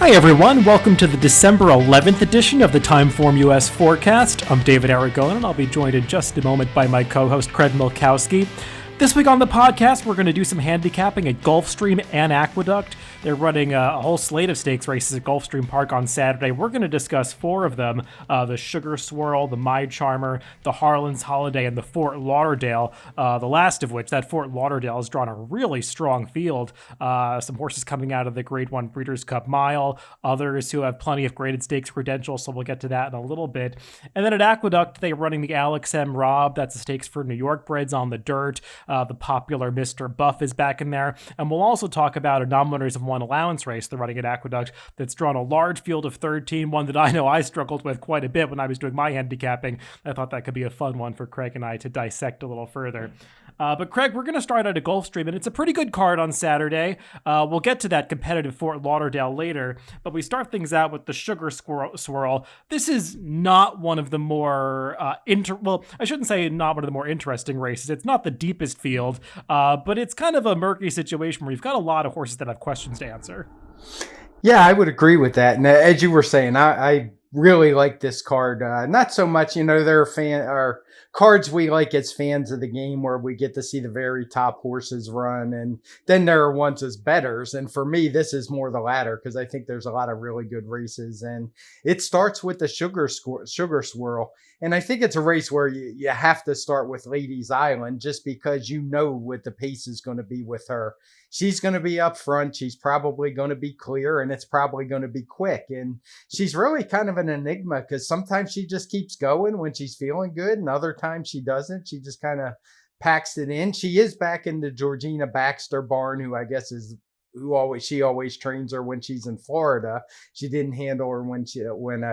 Hi everyone, welcome to the December 11th edition of the TimeformUS Forecast. I'm David Aragona, and I'll be joined in just a moment by my co-host Craig Milkowski. This week on the podcast, we're going to do some handicapping at Gulfstream and Aqueduct. They're running a whole slate of stakes races at Gulfstream Park on Saturday. We're going to discuss four of them, the Sugar Swirl, the My Charmer, the Harlan's Holiday, and the Fort Lauderdale, the last of which, that Fort Lauderdale, has drawn a really strong field. Some horses coming out of the Grade 1 Breeders' Cup Mile, others who have plenty of graded stakes credentials, so we'll get to that in a little bit. And then at Aqueduct, they're running the Alex M. Robb, that's a stakes for New York breds on the dirt. The popular Mr. Buff is back in there. And we'll also talk about a non-winners of one allowance race they're running at Aqueduct that's drawn a large field of 13, one that I know I struggled with quite a bit when I was doing my handicapping. I thought that could be a fun one for Craig and I to dissect a little further. But Craig, we're going to start out at Gulfstream, and it's a pretty good card on Saturday. We'll get to that competitive Fort Lauderdale later, but we start things out with the Sugar Swirl. This is not one of the more, I shouldn't say not one of the more interesting races. It's not the deepest field, but it's kind of a murky situation where you've got a lot of horses that have questions to answer. Yeah, I would agree with that. And as you were saying, I really like this card. Not so much, there are cards we like as fans of the game where we get to see the very top horses run. And then there are ones as bettors. And for me, this is more the latter because I think there's a lot of really good races. And it starts with the Sugar Swirl. And I think it's a race where you have to start with Ladies Island just because you know what the pace is going to be with her. She's going to be up front. She's probably going to be clear, and it's probably going to be quick. And she's really kind of an enigma because sometimes she just keeps going when she's feeling good, and other times she doesn't. She just kind of packs it in. She is back in the Georgina Baxter barn, who I guess is she always trains her when she's in Florida. She didn't handle her when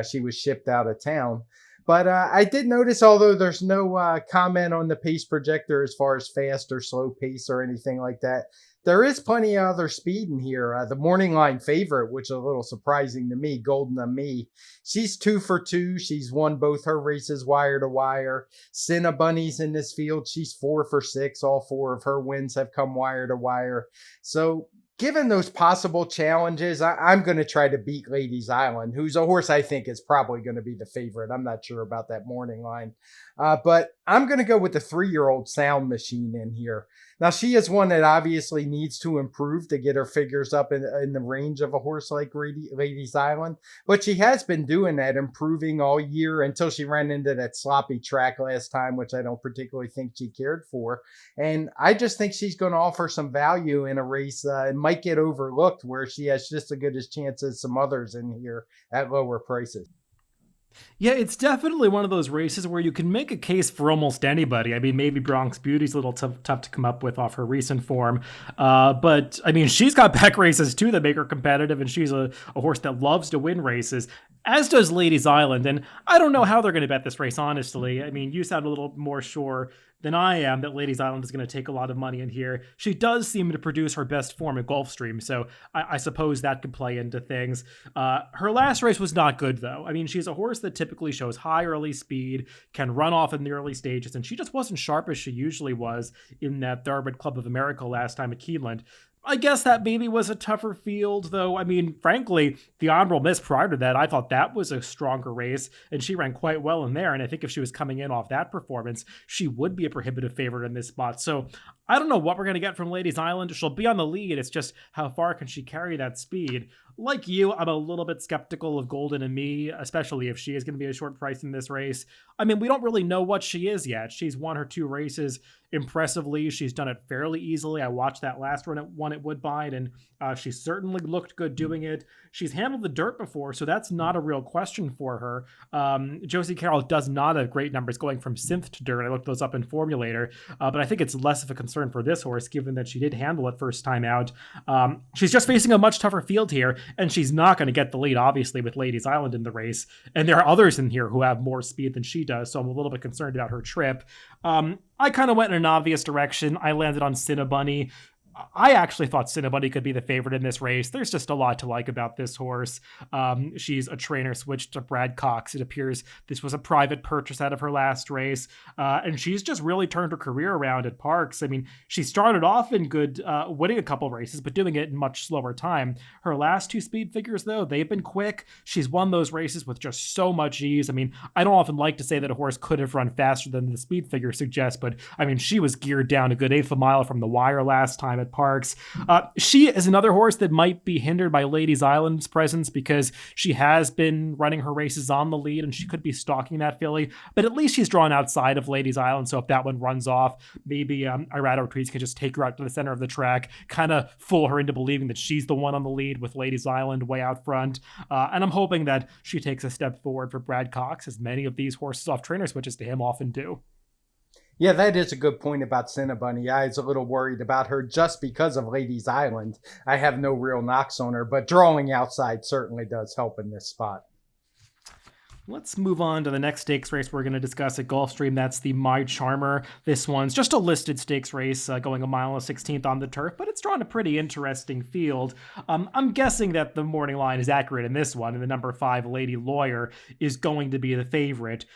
she was shipped out of town. But I did notice, although there's no comment on the pace projector as far as fast or slow pace or anything like that, there is plenty of other speed in here. The morning line favorite, which is a little surprising to me, Golden to Me. She's 2 for 2. She's won both her races wire to wire. Cinnabunny's in this field. She's 4 for 6. All 4 of her wins have come wire to wire. So given those possible challenges, I'm going to try to beat Ladies Island, who's a horse I think is probably going to be the favorite. I'm not sure about that morning line. But I'm going to go with the 3-year-old Sound Machine in here. Now, she is one that obviously needs to improve to get her figures up in the range of a horse like Ladies Island. But she has been doing that, improving all year until she ran into that sloppy track last time, which I don't particularly think she cared for. And I just think she's going to offer some value in a race and might get overlooked where she has just as good a chance as some others in here at lower prices. Yeah, it's definitely one of those races where you can make a case for almost anybody. I mean, maybe Bronx Beauty's a little tough to come up with off her recent form. But, I mean, she's got back races, too, that make her competitive, and she's a horse that loves to win races, as does Ladies Island. And I don't know how they're going to bet this race, honestly. I mean, you sound a little more sure than I am that Ladies Island is going to take a lot of money in here. She does seem to produce her best form at Gulfstream, so I suppose that could play into things. Her last race was not good, though. I mean, she's a horse that typically shows high early speed, can run off in the early stages, and she just wasn't sharp as she usually was in that Thoroughbred Club of America last time at Keeneland. I guess that maybe was a tougher field, though. I mean, frankly, the Honorable Miss prior to that, I thought that was a stronger race, and she ran quite well in there. And I think if she was coming in off that performance, she would be a prohibitive favorite in this spot. So I don't know what we're going to get from Ladies Island. She'll be on the lead. It's just how far can she carry that speed? Like you, I'm a little bit skeptical of Golden and Me, especially if she is going to be a short price in this race. I mean, we don't really know what she is yet. She's won her 2 races impressively. She's done it fairly easily. I watched that last one at Woodbine, and she certainly looked good doing it. She's handled the dirt before, so that's not a real question for her. Josie Carroll does not have great numbers going from synth to dirt. I looked those up in Formulator, but I think it's less of a concern for this horse, given that she did handle it first time out. She's just facing a much tougher field here, and she's not going to get the lead, obviously, with Ladies Island in the race. And there are others in here who have more speed than she does, so I'm a little bit concerned about her trip. I kind of went in an obvious direction. I landed on Cinnabunny. I actually thought Cinnabunny could be the favorite in this race. There's just a lot to like about this horse. She's a trainer switched to Brad Cox. It appears this was a private purchase out of her last race. And she's just really turned her career around at Parks. I mean, she started off in good, winning a couple races, but doing it in much slower time. Her last 2 speed figures, though, they've been quick. She's won those races with just so much ease. I mean, I don't often like to say that a horse could have run faster than the speed figure suggests, but I mean, she was geared down a good 1/8 a mile from the wire last time at Parks. She is another horse that might be hindered by Ladies Island's presence because she has been running her races on the lead and she could be stalking that filly, but at least she's drawn outside of Ladies Island. So if that one runs off, maybe Irad Ortiz can just take her out to the center of the track, kind of fool her into believing that she's the one on the lead with Ladies Island way out front. And I'm hoping that she takes a step forward for Brad Cox, as many of these horses off trainer switches to him often do. Yeah, that is a good point about Cinnabunny. I was a little worried about her just because of Ladies Island. I have no real knocks on her, but drawing outside certainly does help in this spot. Let's move on to the next stakes race we're going to discuss at Gulfstream. That's the My Charmer. This one's just a listed stakes race going 1 mile and 16th on the turf, but it's drawn a pretty interesting field. I'm guessing that the morning line is accurate in this one, and the number 5 Lady Lawyer is going to be the favorite.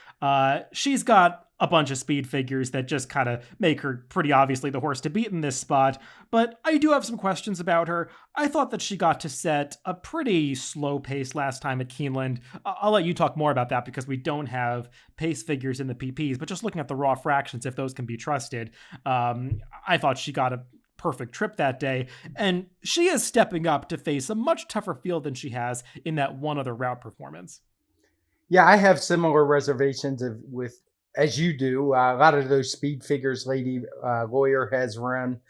She's got a bunch of speed figures that just kind of make her pretty obviously the horse to beat in this spot, but I do have some questions about her. I thought that she got to set a pretty slow pace last time at Keeneland. I'll let you talk more about that because we don't have pace figures in the PPs, but just looking at the raw fractions, if those can be trusted, I thought she got a perfect trip that day, and she is stepping up to face a much tougher field than she has in that one other route performance. Yeah, I have similar reservations with as you do. A lot of those speed figures Lady Lawyer has run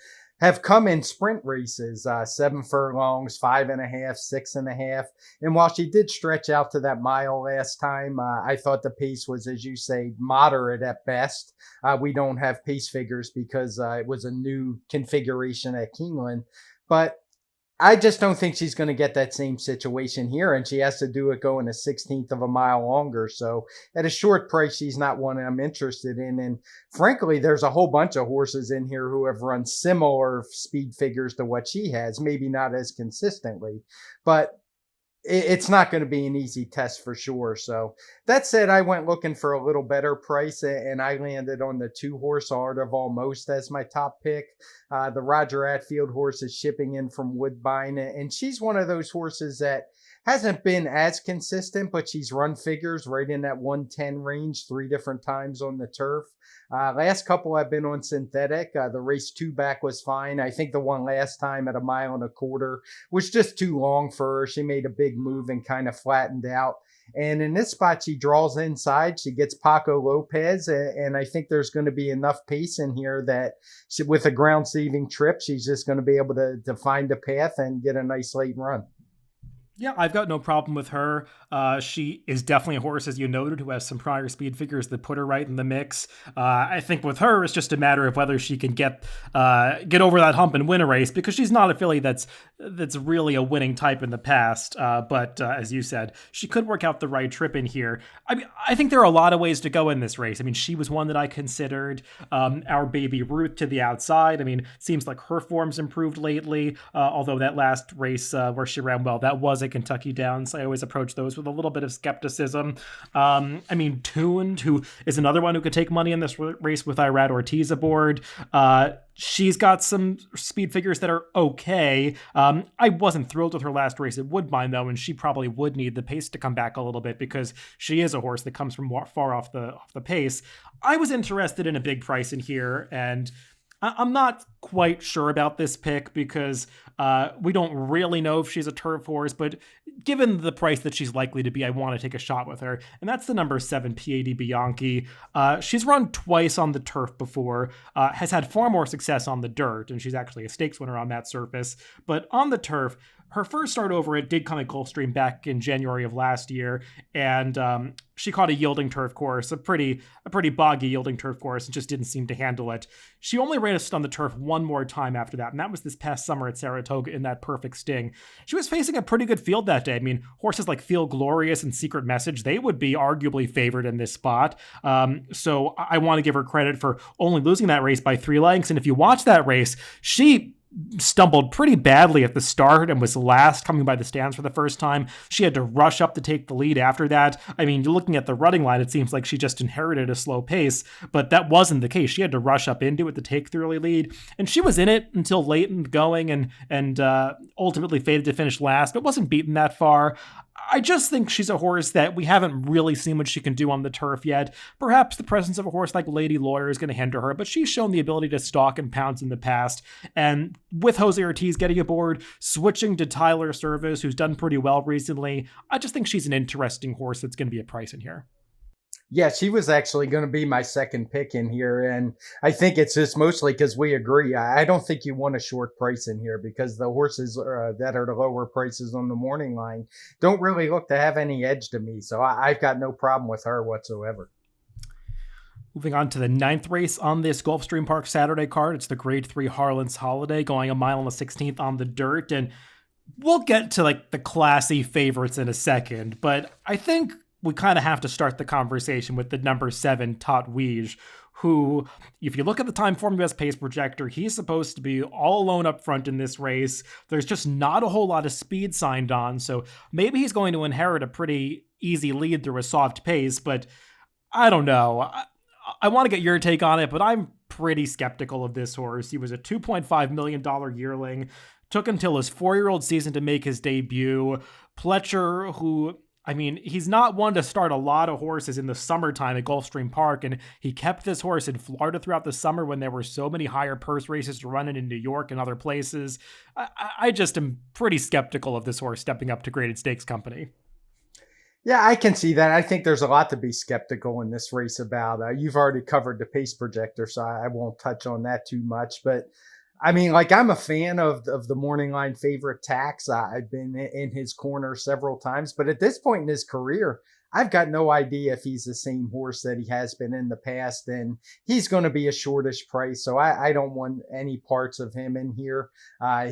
have come in sprint races, 7 furlongs, 5.5, 6.5. And while she did stretch out to that mile last time, I thought the pace was, as you say, moderate at best. We don't have pace figures because it was a new configuration at Keeneland, but I just don't think she's going to get that same situation here, and she has to do it going a 16th of a mile longer. So at a short price, she's not one I'm interested in. And frankly, there's a whole bunch of horses in here who have run similar speed figures to what she has, maybe not as consistently, but it's not going to be an easy test for sure. So that said, I went looking for a little better price, and I landed on the 2-horse Art of Almost as my top pick. The Roger Atfield horse is shipping in from Woodbine, and she's one of those horses that hasn't been as consistent, but she's run figures right in that 110 range 3 different times on the turf. Last couple I've been on synthetic. The race 2 back was fine. I think the one last time at 1.25 miles was just too long for her. She made a big move and kind of flattened out. And in this spot, she draws inside. She gets Paco Lopez, and I think there's going to be enough pace in here that with a ground-saving trip, she's just going to be able to find a path and get a nice late run. Yeah, I've got no problem with her. She is definitely a horse, as you noted, who has some prior speed figures that put her right in the mix. I think with her, it's just a matter of whether she can get over that hump and win a race, because she's not a filly that's really a winning type in the past. But as you said, she could work out the right trip in here. I mean, I think there are a lot of ways to go in this race. I mean, she was one that I considered. Our baby Ruth to the outside. I mean, seems like her form's improved lately. Although that last race where she ran well, that was a Kentucky Downs. I always approach those with a little bit of skepticism. I mean, Tuned, who is another one who could take money in this race with Irad Ortiz aboard. She's got some speed figures that are okay. I wasn't thrilled with her last race at Woodbine, though, and she probably would need the pace to come back a little bit because she is a horse that comes from far off the pace. I was interested in a big price in here, and I'm not quite sure about this pick because we don't really know if she's a turf horse, but given the price that she's likely to be, I want to take a shot with her. And that's the number 7 PAD Bianchi. She's run twice on the turf before, has had far more success on the dirt, and she's actually a stakes winner on that surface. But on the turf, her first start over it did come at Gulfstream back in January of last year, and she caught a yielding turf course, a pretty boggy yielding turf course, and just didn't seem to handle it. She only raced on the turf one more time after that, and that was this past summer at Saratoga in that Perfect Sting. She was facing a pretty good field that day. I mean, horses like Feel Glorious and Secret Message, they would be arguably favored in this spot. So I want to give her credit for only losing that race by 3 lengths, and if you watch that race, she stumbled pretty badly at the start and was last coming by the stands for the first time. She had to rush up to take the lead after that. I mean, you're looking at the running line, it seems like she just inherited a slow pace, but that wasn't the case. She had to rush up into it to take the early lead, and she was in it until late in the going and ultimately faded to finish last, but wasn't beaten that far. I just think she's a horse that we haven't really seen what she can do on the turf yet. Perhaps the presence of a horse like Lady Lawyer is going to hinder her, but she's shown the ability to stalk and pounce in the past. And with Jose Ortiz getting aboard, switching to Tyler Service, who's done pretty well recently, I just think she's an interesting horse that's going to be a price in here. Yeah, she was actually going to be my second pick in here. And I think it's just mostly because we agree. I don't think you want a short price in here because the horses that are the lower prices on the morning line don't really look to have any edge to me. So I've got no problem with her whatsoever. Moving on to the 9th race on this Gulfstream Park Saturday card. It's the Grade 3 Harlan's Holiday, going a mile on the 16th on the dirt. And we'll get to like the classy favorites in a second, but I think we kind of have to start the conversation with the number 7, Tot Weege, who, if you look at the TimeformUS pace projector, he's supposed to be all alone up front in this race. There's just not a whole lot of speed signed on, so maybe he's going to inherit a pretty easy lead through a soft pace, but I don't know. I want to get your take on it, but I'm pretty skeptical of this horse. He was a $2.5 million yearling. Took until his 4-year-old season to make his debut. Pletcher, who, I mean, he's not one to start a lot of horses in the summertime at Gulfstream Park, and he kept this horse in Florida throughout the summer when there were so many higher purse races to run in New York and other places. I just am pretty skeptical of this horse stepping up to graded stakes company. Yeah, I can see that. I think there's a lot to be skeptical in this race about. You've already covered the pace projector, so I won't touch on that too much, but I mean, like, I'm a fan of the morning line favorite Tax. I've been in his corner several times, but at this point in his career, I've got no idea if he's the same horse that he has been in the past, and he's going to be a shortish price. So I don't want any parts of him in here.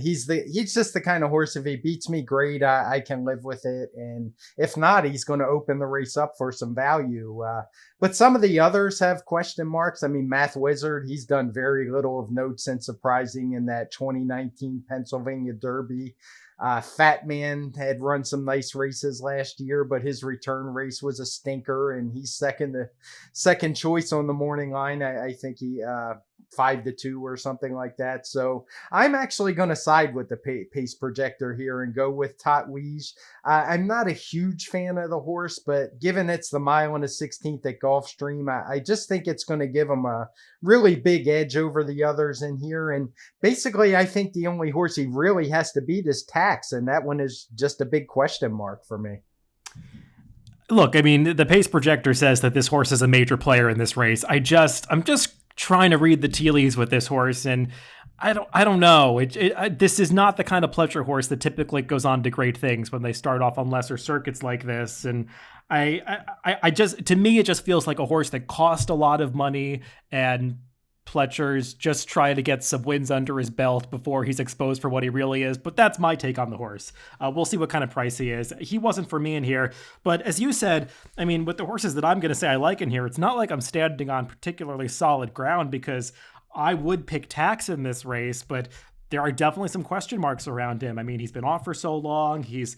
He's just the kind of horse, if he beats me, great. I can live with it. And if not, he's going to open the race up for some value. But some of the others have question marks. I mean, Math Wizard, he's done very little of note since surprising in that 2019 Pennsylvania Derby. Fat Man had run some nice races last year, but his return race was a stinker, and he's second choice on the morning line. I think he 5-2 or something like that. So I'm actually going to side with the pace projector here and go with Tot Weege. I'm not a huge fan of the horse, but given it's the mile and the 16th at Gulfstream, I just think it's going to give him a really big edge over the others in here. And basically, I think the only horse he really has to beat is Tax, and that one is just a big question mark for me. Look, I mean, the pace projector says that this horse is a major player in this race. I'm just trying to read the tea leaves with this horse, and I don't know. This is not the kind of Pletcher horse that typically goes on to great things when they start off on lesser circuits like this. And I just, to me, it just feels like a horse that cost a lot of money, and Pletcher's just trying to get some wins under his belt before he's exposed for what he really is. But that's my take on the horse. We'll see what kind of price he is. He wasn't for me in here. But as you said, I mean, with the horses that I'm going to say I like in here, it's not like I'm standing on particularly solid ground, because I would pick Tax in this race, but there are definitely some question marks around him. I mean, he's been off for so long. He's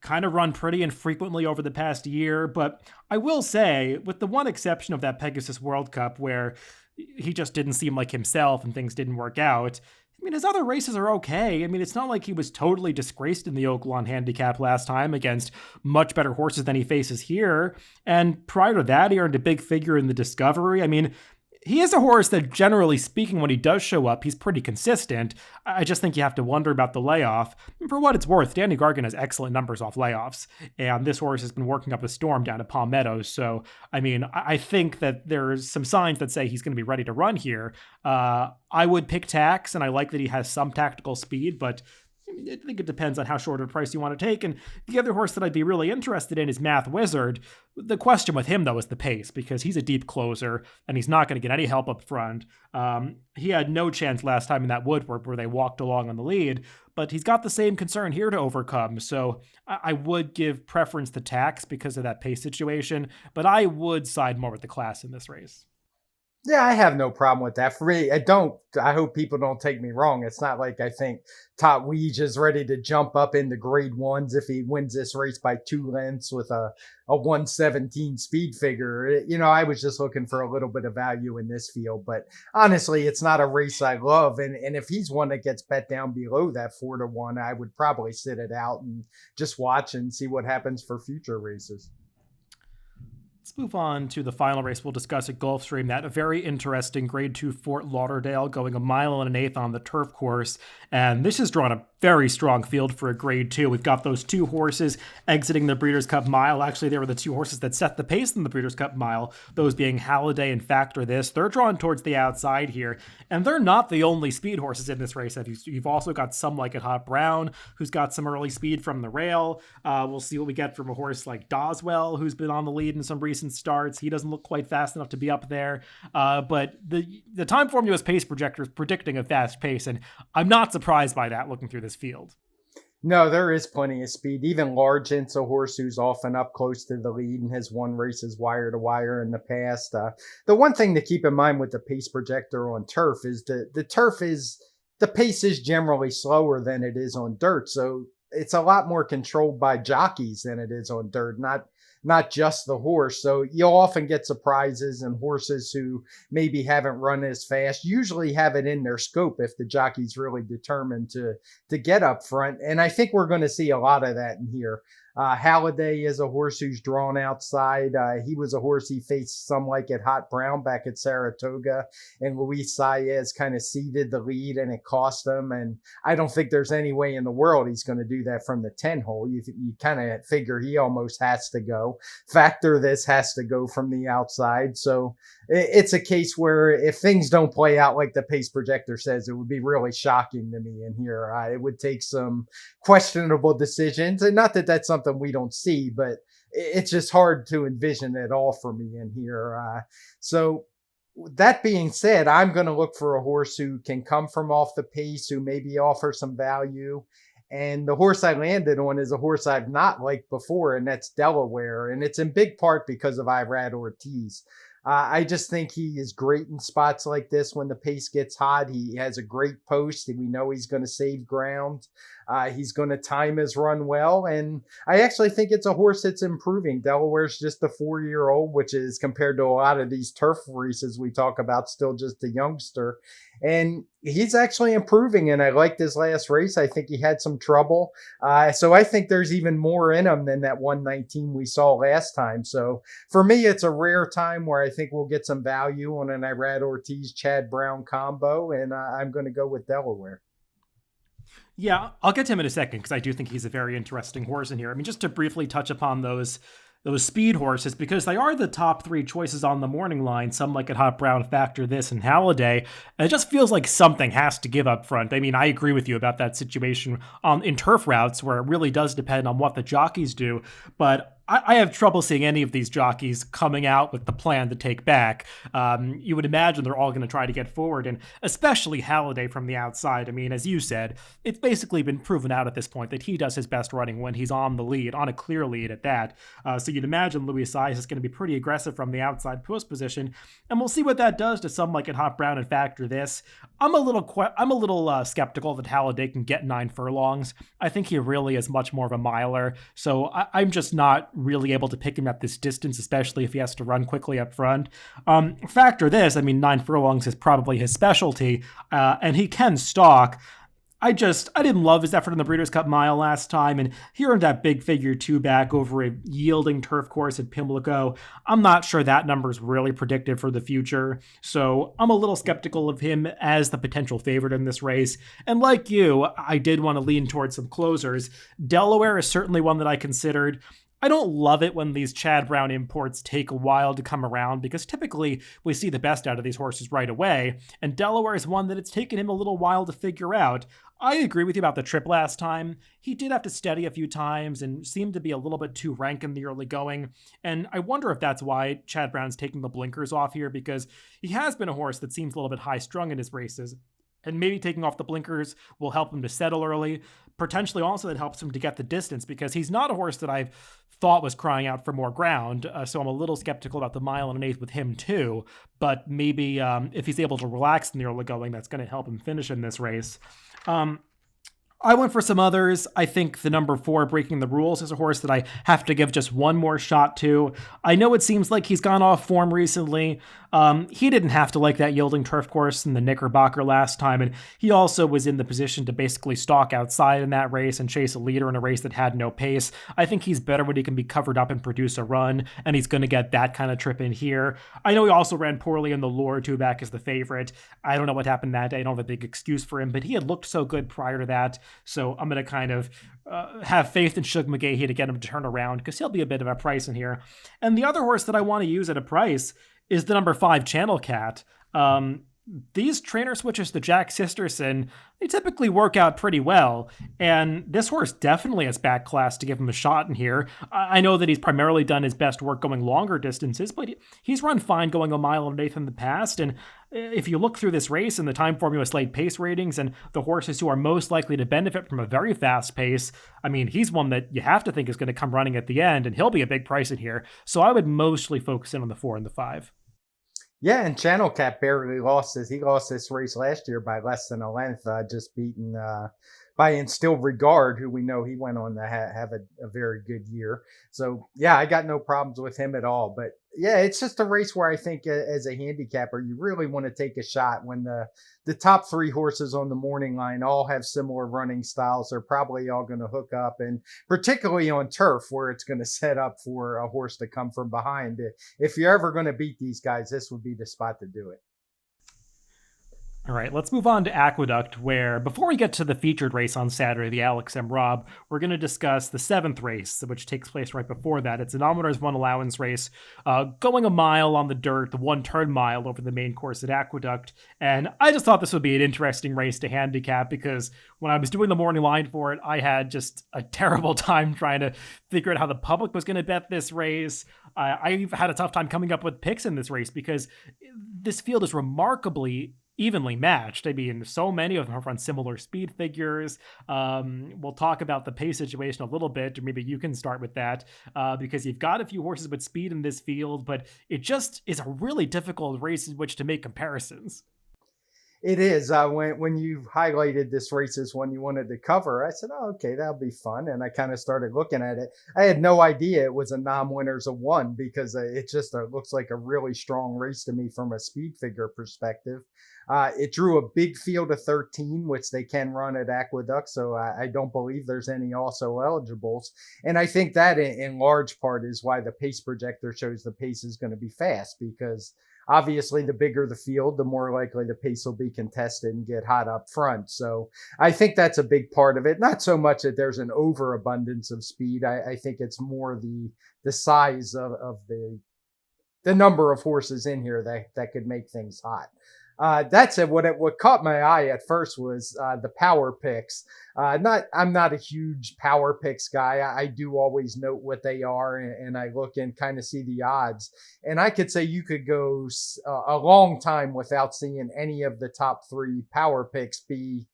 kind of run pretty infrequently over the past year. But I will say, with the one exception of that Pegasus World Cup where he just didn't seem like himself and things didn't work out, I mean, his other races are okay. I mean, it's not like he was totally disgraced in the Oaklawn Handicap last time against much better horses than he faces here. And prior to that, he earned a big figure in the Discovery. I mean, he is a horse that, generally speaking, when he does show up, he's pretty consistent. I just think you have to wonder about the layoff. And for what it's worth, Danny Gargan has excellent numbers off layoffs, and this horse has been working up a storm down at Palm Meadows. So, I mean, I think that there's some signs that say he's going to be ready to run here. I would pick Tax, and I like that he has some tactical speed, but I think it depends on how short a price you want to take. And the other horse that I'd be really interested in is Math Wizard. The question with him, though, is the pace, because he's a deep closer and he's not going to get any help up front. He had no chance last time in that Woodward where they walked along on the lead, but he's got the same concern here to overcome. So I would give preference to Tax because of that pace situation, but I would side more with the class in this race. Yeah, I have no problem with that. For me, I hope people don't take me wrong. It's not like I think Top Weege is ready to jump up into grade ones if he wins this race by 2 lengths with a 117 speed figure. I was just looking for a little bit of value in this field. But honestly, it's not a race I love. And if he's one that gets bet down below that 4-1, I would probably sit it out and just watch and see what happens for future races. Let's move on to the final race we'll discuss at Gulfstream. That a very interesting Grade 2 Fort Lauderdale, going 1.125 on the turf course. And this has drawn a very strong field for a Grade 2. We've got those two horses exiting the Breeders' Cup Mile. Actually, they were the two horses that set the pace in the Breeders' Cup Mile, those being Halliday and Factor This. They're drawn towards the outside here, and they're not the only speed horses in this race. You've also got some like at Hot Brown, who's got some early speed from the rail. We'll see what we get from a horse like Doswell, who's been on the lead in some recent starts. He doesn't look quite fast enough to be up there, but the TimeformUS pace projector is predicting a fast pace, and I'm not surprised by that looking through this field. No, there is plenty of speed. Even Largent's a horse who's often up close to the lead and has won races wire to wire in the past. The one thing to keep in mind with the pace projector on turf is the pace is generally slower than it is on dirt. So it's a lot more controlled by jockeys than it is on dirt, not just the horse. So you'll often get surprises, and horses who maybe haven't run as fast usually have it in their scope if the jockey's really determined to get up front. And I think we're going to see a lot of that in here. Halliday is a horse who's drawn outside. He was a horse he faced some like at Hot Brown back at Saratoga, and Luis Saez kind of ceded the lead and it cost him. And I don't think there's any way in the world he's going to do that from the 10 hole. You kind of figure he almost has to go. Factor This has to go from the outside. So it's a case where if things don't play out like the pace projector says, it would be really shocking to me in here. It would take some questionable decisions, and not that that's something we don't see, but it's just hard to envision at all for me in here. So that being said, I'm going to look for a horse who can come from off the pace, who maybe offer some value. And the horse I landed on is a horse I've not liked before, and that's Delaware. And it's in big part because of Irad Ortiz. I just think he is great in spots like this when the pace gets hot. He has a great post, and we know he's going to save ground. He's going to time his run well, and I actually think it's a horse that's improving. Delaware's just a 4-year-old, which is, compared to a lot of these turf races we talk about, still just a youngster. And he's actually improving, and I liked his last race. I think he had some trouble. So I think there's even more in him than that 119 we saw last time. So for me, it's a rare time where I think we'll get some value on an Irad Ortiz-Chad Brown combo, and I'm going to go with Delaware. Yeah, I'll get to him in a second because I do think he's a very interesting horse in here. I mean, just to briefly touch upon those speed horses, because they are the top three choices on the morning line, some like at Hot Brown, Factor This, and Halliday. And it just feels like something has to give up front. I mean, I agree with you about that situation in turf routes where it really does depend on what the jockeys do, but I have trouble seeing any of these jockeys coming out with the plan to take back. You would imagine they're all going to try to get forward, and especially Halliday from the outside. I mean, as you said, it's basically been proven out at this point that he does his best running when he's on the lead, on a clear lead at that. So you'd imagine Luis Saez is going to be pretty aggressive from the outside post position, and we'll see what that does to some like at Hot Brown and Factor This. I'm a little skeptical that Halliday can get 9 furlongs. I think he really is much more of a miler, so I'm just not really able to pick him at this distance, especially if he has to run quickly up front. Factor This, I mean, 9 furlongs is probably his specialty, and he can stalk. I didn't love his effort in the Breeders' Cup Mile last time, and here in that big figure 2 back over a yielding turf course at Pimlico, I'm not sure that number's really predictive for the future, so I'm a little skeptical of him as the potential favorite in this race. And like you, I did want to lean towards some closers. Delaware is certainly one that I considered. I don't love it when these Chad Brown imports take a while to come around, because typically we see the best out of these horses right away, and Delaware is one that it's taken him a little while to figure out. I agree with you about the trip last time. He did have to steady a few times and seemed to be a little bit too rank in the early going, and I wonder if that's why Chad Brown's taking the blinkers off here, because he has been a horse that seems a little bit high-strung in his races. And maybe taking off the blinkers will help him to settle early. potentially also that helps him to get the distance, because he's not a horse that I've thought was crying out for more ground. So I'm a little skeptical about the 1.125 with him too. But maybe if he's able to relax in the early going, that's going to help him finish in this race. I went for some others. I think the number 4, Breaking the Rules, is a horse that I have to give just one more shot to. I know it seems like he's gone off form recently. He didn't have to like that yielding turf course in the Knickerbocker last time, and he also was in the position to basically stalk outside in that race and chase a leader in a race that had no pace. I think he's better when he can be covered up and produce a run, and he's going to get that kind of trip in here. I know he also ran poorly in the Lure 2-back as the favorite. I don't know what happened that day. I don't have a big excuse for him, but he had looked so good prior to that. So I'm going to kind of have faith in Shug McGahee to get him to turn around, because he'll be a bit of a price in here. And the other horse that I want to use at a price is the number 5, Channel Cat. These trainer switches to Jack Sisterson, they typically work out pretty well. And this horse definitely has back class to give him a shot in here. I know that he's primarily done his best work going longer distances, but he's run fine going 1.125 in the past. And if you look through this race and the TimeformUS late pace ratings and the horses who are most likely to benefit from a very fast pace, I mean, he's one that you have to think is going to come running at the end, and he'll be a big price in here. So I would mostly focus in on the 4 and the 5. Yeah, and Channel Cat barely lost this. He lost this race last year by less than a length, just beaten by Instilled Regard, who we know he went on to have a very good year. So, yeah, I got no problems with him at all. But, yeah, it's just a race where I think as a handicapper, you really want to take a shot when the top 3 horses on the morning line all have similar running styles. They're probably all going to hook up, and particularly on turf where it's going to set up for a horse to come from behind. If you're ever going to beat these guys, this would be the spot to do it. All right, let's move on to Aqueduct, where before we get to the featured race on Saturday, the Alex M. Robb, we're going to discuss the 7th race, which takes place right before that. It's an Almoner's 1 allowance race, going a mile on the dirt, the 1-turn mile over the main course at Aqueduct. And I just thought this would be an interesting race to handicap, because when I was doing the morning line for it, I had just a terrible time trying to figure out how the public was going to bet this race. I had a tough time coming up with picks in this race, because this field is remarkably evenly matched. I mean, so many of them have run similar speed figures. We'll talk about the pace situation a little bit, or maybe you can start with that, because you've got a few horses with speed in this field, but it just is a really difficult race in which to make comparisons. It is. When you highlighted this race as one you wanted to cover, I said, oh, okay, that'll be fun. And I kind of started looking at it. I had no idea it was a non-winners of 1, because it just looks like a really strong race to me from a speed figure perspective. It drew a big field of 13, which they can run at Aqueduct. So I don't believe there's any also eligibles. And I think that in large part is why the pace projector shows the pace is going to be fast, because obviously the bigger the field, the more likely the pace will be contested and get hot up front. So I think that's a big part of it. Not so much that there's an overabundance of speed. I think it's more the size of the number of horses in here that could make things hot. That said, what caught my eye at first was the power picks. I'm not a huge power picks guy. I do always note what they are, and I look and kind of see the odds. And I could say you could go a long time without seeing any of the top 3 power picks be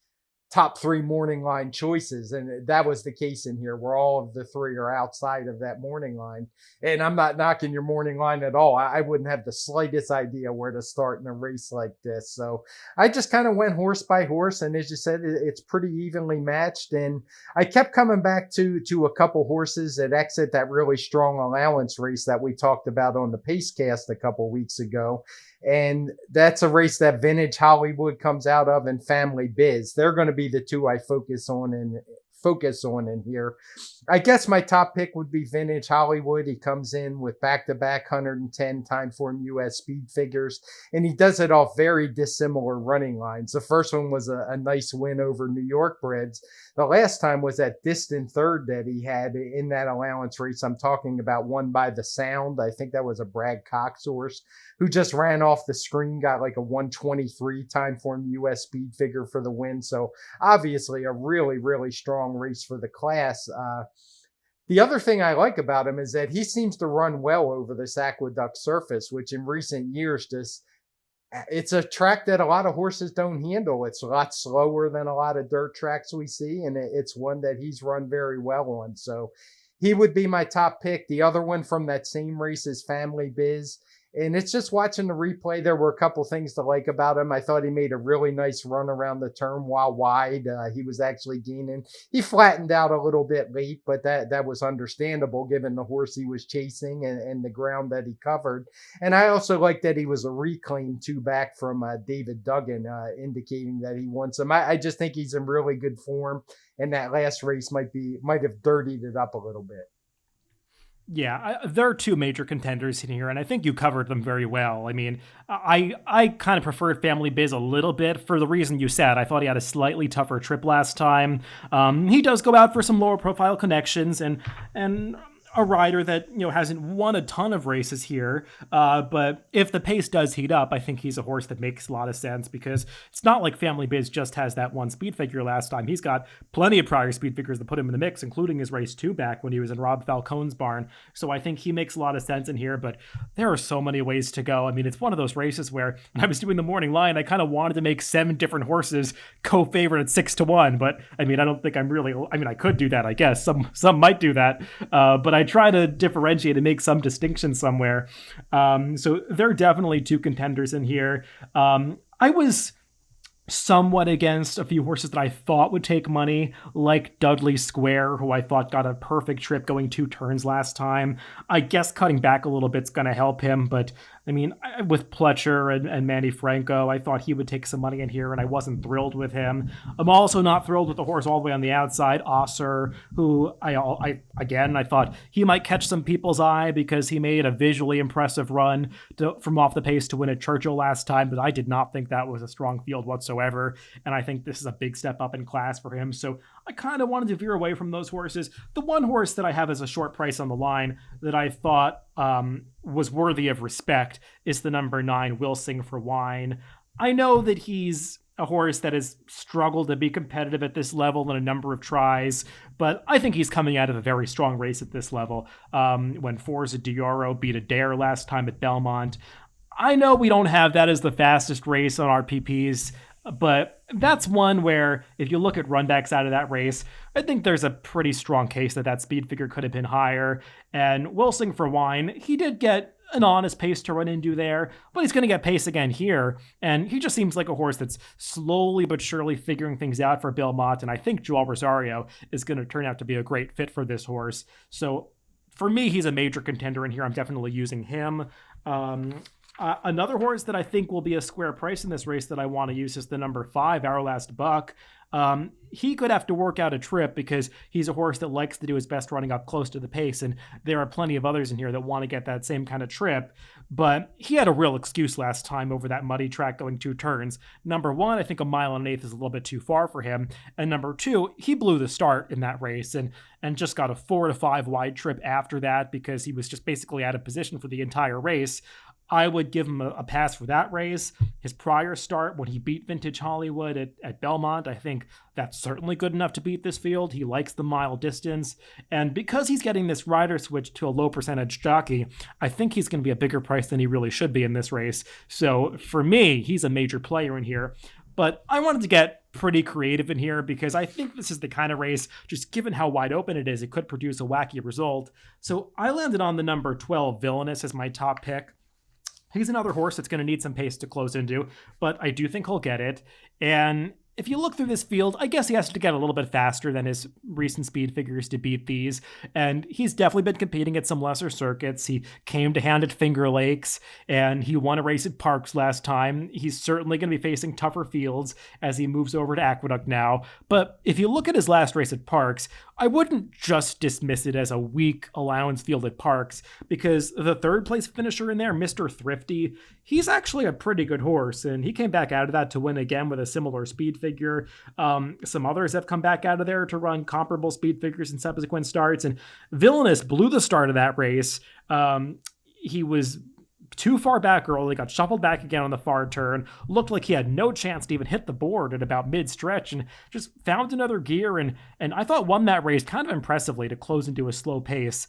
top 3 morning line choices. And that was the case in here, where all of the 3 are outside of that morning line. And I'm not knocking your morning line at all. I wouldn't have the slightest idea where to start in a race like this. So I just kind of went horse by horse. And as you said, it's pretty evenly matched. And I kept coming back to a couple horses that exit that really strong allowance race that we talked about on the Pacecast a couple weeks ago. And that's a race that Vintage Hollywood comes out of, and Family Biz. They're going to be the 2 I focus on in here. I guess my top pick would be Vintage Hollywood. He comes in with back-to-back 110 TimeformUS speed figures, and he does it off very dissimilar running lines. The first one was a nice win over New York breds. The last time was that distant third that he had in that allowance race. I'm talking about Won by the Sound. I think that was a Brad Cox horse who just ran off the screen, got like a 123 TimeformUS speed figure for the win. So obviously a really, really strong race for the class. The other thing I like about him is that he seems to run well over this Aqueduct surface, which in recent years just it's a track that a lot of horses don't handle. It's a lot slower than a lot of dirt tracks we see, and it's one that he's run very well on. So he would be my top pick. The other one from that same race is Family Biz. And it's just watching the replay. There were a couple things to like about him. I thought he made a really nice run around the turn while wide. He was actually gaining. He flattened out a little bit late, but that was understandable given the horse he was chasing and the ground that he covered. And I also like that he was a reclaim two back from David Duggan, indicating that he wants him. I just think he's in really good form, and that last race might have dirtied it up a little bit. Yeah, there are two major contenders in here, and I think you covered them very well. I mean, I kind of preferred Family Biz a little bit for the reason you said. I thought he had a slightly tougher trip last time. He does go out for some lower profile connections, and a rider that hasn't won a ton of races here, but if the pace does heat up, I think he's a horse that makes a lot of sense, because it's not like Family Biz just has that one speed figure last time. He's got plenty of prior speed figures that put him in the mix, including his race 2 back when he was in Robb Falcone's barn. So I think he makes a lot of sense in here, but there are so many ways to go. I mean, it's one of those races where when I was doing the morning line, I kind of wanted to make 7 different horses co-favorite at 6-1, but I mean, I don't think I could do that, I guess. Some might do that, but I try to differentiate and make some distinction somewhere. So there are definitely two contenders in here. I was somewhat against a few horses that I thought would take money, like Dudley Square, who I thought got a perfect trip going 2 turns last time. I guess cutting back a little bit's going to help him, but I mean, with Pletcher and Manny Franco, I thought he would take some money in here, and I wasn't thrilled with him. I'm also not thrilled with the horse all the way on the outside, Osser, who I thought he might catch some people's eye because he made a visually impressive run from off the pace to win at Churchill last time, but I did not think that was a strong field whatsoever, and I think this is a big step up in class for him, so I kind of wanted to veer away from those horses. The one horse that I have as a short price on the line that I thought was worthy of respect is the number 9 Will Sing for Wine. I know that he's a horse that has struggled to be competitive at this level in a number of tries, but I think he's coming out of a very strong race at this level. When Forza Dioro beat a dare last time at Belmont. I know we don't have that as the fastest race on our PPs, but that's one where if you look at runbacks out of that race, I think there's a pretty strong case that speed figure could have been higher. And Will Sing for Wine, he did get an honest pace to run into there, but he's going to get pace again here. And he just seems like a horse that's slowly but surely figuring things out for Belmont. And I think Joel Rosario is going to turn out to be a great fit for this horse. So for me, he's a major contender in here. I'm definitely using him. Another horse that I think will be a square price in this race that I want to use is the number 5, Our Last Buck. He could have to work out a trip because he's a horse that likes to do his best running up close to the pace, and there are plenty of others in here that want to get that same kind of trip, but he had a real excuse last time over that muddy track going 2 turns. Number 1, I think 1 1/8 is a little bit too far for him, and number 2, he blew the start in that race and just got a 4 to 5 wide trip after that because he was just basically out of position for the entire race. I would give him a pass for that race. His prior start when he beat Vintage Hollywood at Belmont, I think that's certainly good enough to beat this field. He likes the mile distance. And because he's getting this rider switch to a low percentage jockey, I think he's going to be a bigger price than he really should be in this race. So for me, he's a major player in here. But I wanted to get pretty creative in here because I think this is the kind of race, just given how wide open it is, it could produce a wacky result. So I landed on the number 12 Villainous as my top pick. He's another horse that's going to need some pace to close into, but I do think he'll get it. And if you look through this field, I guess he has to get a little bit faster than his recent speed figures to beat these. And he's definitely been competing at some lesser circuits. He came to hand at Finger Lakes, and he won a race at Parks last time. He's certainly going to be facing tougher fields as he moves over to Aqueduct now. But if you look at his last race at Parks, I wouldn't just dismiss it as a weak allowance field at Parks, because the 3rd place finisher in there, Mr. Thrifty, he's actually a pretty good horse, and he came back out of that to win again with a similar speed figure. Some others have come back out of there to run comparable speed figures in subsequent starts, and Villainous blew the start of that race. He was too far back early, got shuffled back again on the far turn, looked like he had no chance to even hit the board at about mid-stretch, and just found another gear, and I thought won that race kind of impressively to close into a slow pace.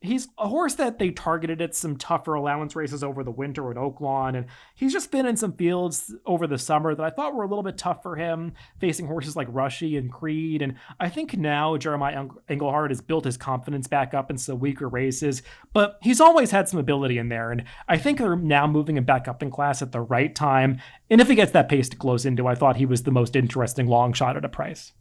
He's a horse that they targeted at some tougher allowance races over the winter at Oaklawn, and he's just been in some fields over the summer that I thought were a little bit tough for him, facing horses like Rushy and Creed, and I think now Jeremiah Engelhardt has built his confidence back up in some weaker races, but he's always had some ability in there, and I think they're now moving him back up in class at the right time, and if he gets that pace to close into, I thought he was the most interesting long shot at a price.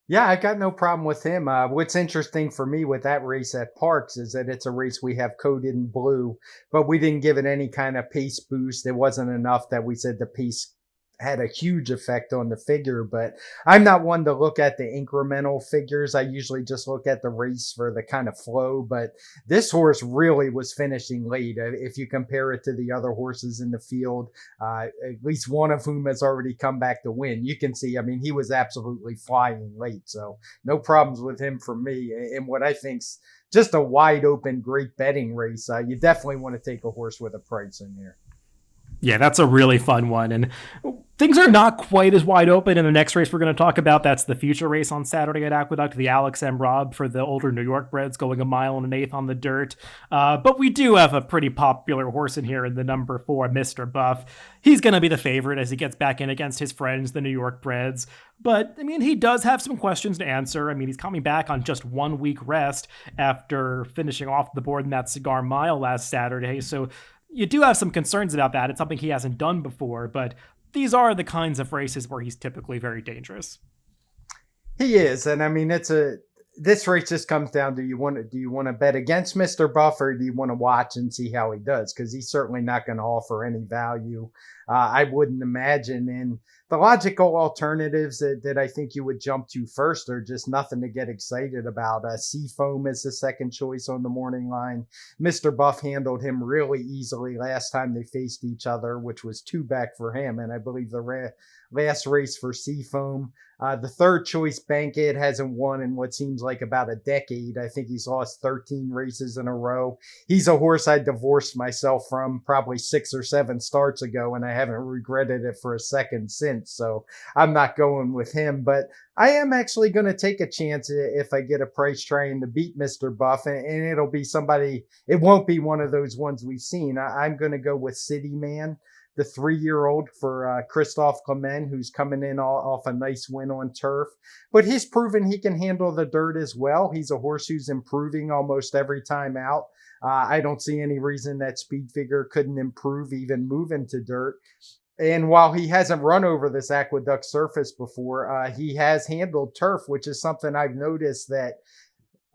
Yeah, I got no problem with him. What's interesting for me with that race at Parks is that it's a race we have coded in blue, but we didn't give it any kind of pace boost. It wasn't enough that we said the pace had a huge effect on the figure, but I'm not one to look at the incremental figures. I usually just look at the race for the kind of flow, but this horse really was finishing late. If you compare it to the other horses in the field, at least one of whom has already come back to win, you can see, I mean, he was absolutely flying late. So no problems with him for me in what I think's just a wide open, great betting race. You definitely want to take a horse with a price in here. Yeah, that's a really fun one. And things are not quite as wide open in the next race we're going to talk about. That's the future race on Saturday at Aqueduct, the Alex M. Robb for the older New York breds going 1.1 miles on the dirt. But we do have a pretty popular horse in here in the number 4, Mr. Buff. He's going to be the favorite as he gets back in against his friends, the New York breds. But, I mean, he does have some questions to answer. I mean, he's coming back on just 1 week rest after finishing off the board in that Cigar Mile last Saturday. So you do have some concerns about that. It's something he hasn't done before, but these are the kinds of races where he's typically very dangerous. He is, and I mean, this race just comes down to do you want to bet against Mr. Buff, or do you want to watch and see how he does? Because he's certainly not going to offer any value, I wouldn't imagine. And the logical alternatives that I think you would jump to first are just nothing to get excited about. Seafoam is the second choice on the morning line. Mr. Buff handled him really easily last time they faced each other, which was 2 back for him. And I believe the last race for Seafoam. The third choice, Bankit, hasn't won in what seems like about a decade. I think he's lost 13 races in a row. He's a horse I divorced myself from probably 6 or 7 starts ago, and I haven't regretted it for a second since. So I'm not going with him, but I am actually going to take a chance if I get a price trying to beat Mr. Buff, and it'll be somebody, it won't be one of those ones we've seen. I'm going to go with City Man, the 3-year-old for Christophe Clement, who's coming in off a nice win on turf. But he's proven he can handle the dirt as well. He's a horse who's improving almost every time out. I don't see any reason that speed figure couldn't improve, even moving to dirt. And while he hasn't run over this Aqueduct surface before, he has handled turf, which is something I've noticed that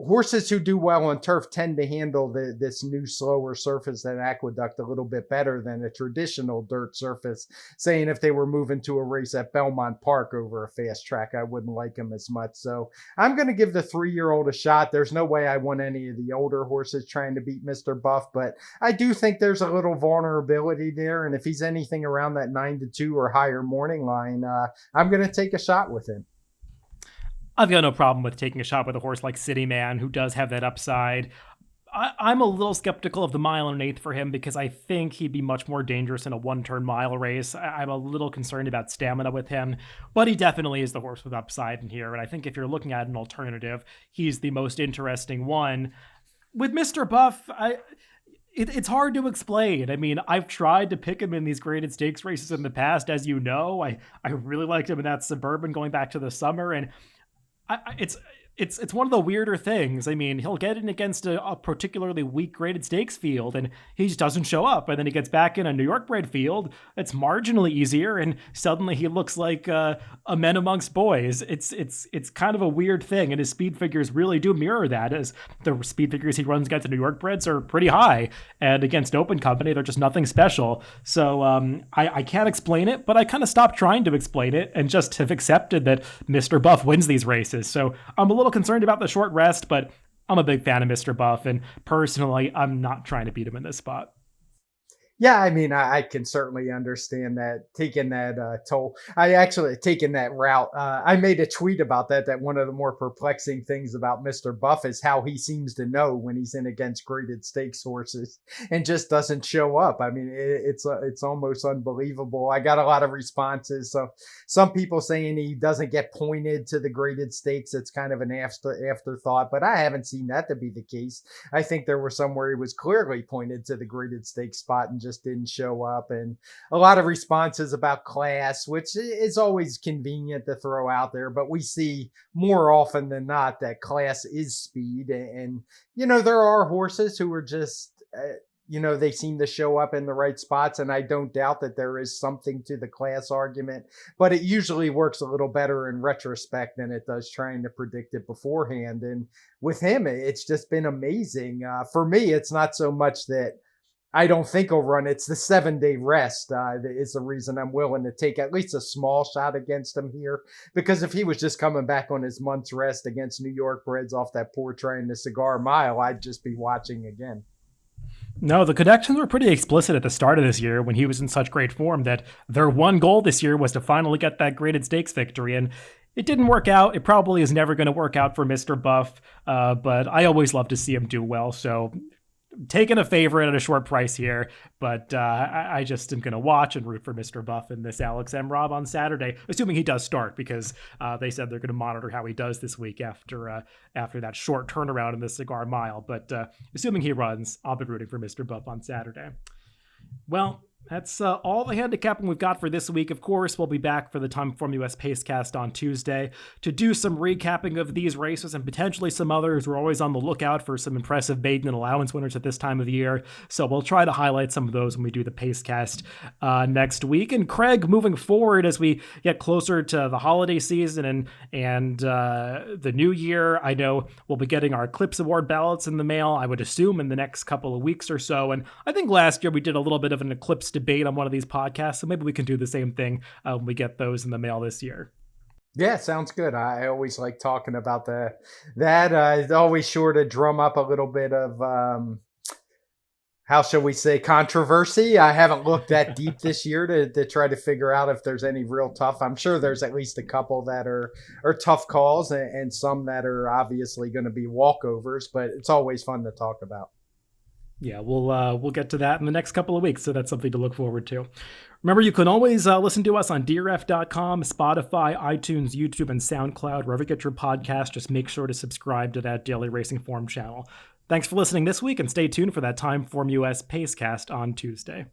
horses who do well on turf tend to handle this new slower surface at Aqueduct a little bit better than a traditional dirt surface. Saying if they were moving to a race at Belmont Park over a fast track, I wouldn't like him as much. So I'm going to give the 3-year-old a shot. There's no way I want any of the older horses trying to beat Mr. Buff, but I do think there's a little vulnerability there. And if he's anything around that 9-2 or higher morning line, I'm going to take a shot with him. I've got no problem with taking a shot with a horse like City Man, who does have that upside. I'm a little skeptical of the 1 1/8 for him because I think he'd be much more dangerous in a 1-turn mile race. I'm a little concerned about stamina with him, but he definitely is the horse with upside in here. And I think if you're looking at an alternative, he's the most interesting one. With Mr. Buff, it's hard to explain. I mean, I've tried to pick him in these graded stakes races in the past, as you know. I really liked him in that Suburban going back to the summer, and it's one of the weirder things. I mean, he'll get in against a particularly weak graded stakes field and he just doesn't show up. And then he gets back in a New York bred field that's marginally easier and suddenly he looks like a man amongst boys. It's kind of a weird thing. And his speed figures really do mirror that, as the speed figures he runs against the New York breds are pretty high. And against Open Company, they're just nothing special. So I can't explain it, but I kind of stopped trying to explain it and just have accepted that Mr. Buff wins these races. So I'm a little concerned about the short rest, but I'm a big fan of Mr. Buff, and personally, I'm not trying to beat him in this spot. Yeah, I mean, I can certainly understand that taking that toll. I actually taken that route. I made a tweet about that. That one of the more perplexing things about Mr. Buff is how he seems to know when he's in against graded stakes horses and just doesn't show up. I mean, it's almost unbelievable. I got a lot of responses. So some people saying he doesn't get pointed to the graded stakes. It's kind of an afterthought, but I haven't seen that to be the case. I think there were some where he was clearly pointed to the graded stakes spot and just didn't show up. And a lot of responses about class, which is always convenient to throw out there, but we see more often than not that class is speed. And there are horses who are just, they seem to show up in the right spots. And I don't doubt that there is something to the class argument, but it usually works a little better in retrospect than it does trying to predict it beforehand. And with him, it's just been amazing. For me, it's not so much that I don't think he'll run. It's the 7-day rest that is the reason I'm willing to take at least a small shot against him here. Because if he was just coming back on his month's rest against New York Breds off that poor trying the cigar mile, I'd just be watching again. No, the connections were pretty explicit at the start of this year when he was in such great form that their one goal this year was to finally get that graded stakes victory. And it didn't work out. It probably is never going to work out for Mr. Buff, but I always love to see him do well. So taking a favorite at a short price here, but I just am going to watch and root for Mr. Buff in this Alex M. Robb on Saturday, assuming he does start, because they said they're going to monitor how he does this week after that short turnaround in the cigar mile. But assuming he runs, I'll be rooting for Mr. Buff on Saturday. Well, that's all the handicapping we've got for this week. Of course, we'll be back for the TimeformUS Pacecast on Tuesday to do some recapping of these races and potentially some others. We're always on the lookout for some impressive maiden and allowance winners at this time of the year, so we'll try to highlight some of those when we do the Pacecast next week. And Craig, moving forward as we get closer to the holiday season and the new year, I know we'll be getting our Eclipse Award ballots in the mail, I would assume, in the next couple of weeks or so. And I think last year we did a little bit of an Eclipse debate on one of these podcasts, so maybe we can do the same thing when we get those in the mail this year. Yeah, sounds good. I always like talking about that. It's always sure to drum up a little bit of how shall we say, controversy. I haven't looked that deep this year to try to figure out if there's any real tough. I'm sure there's at least a couple that are tough calls and some that are obviously going to be walkovers, but it's always fun to talk about. Yeah, we'll get to that in the next couple of weeks, so that's something to look forward to. Remember, you can always listen to us on DRF.com, Spotify, iTunes, YouTube, and SoundCloud. Wherever you get your podcast, just make sure to subscribe to that Daily Racing Form channel. Thanks for listening this week, and stay tuned for that TimeformUS Pacecast on Tuesday.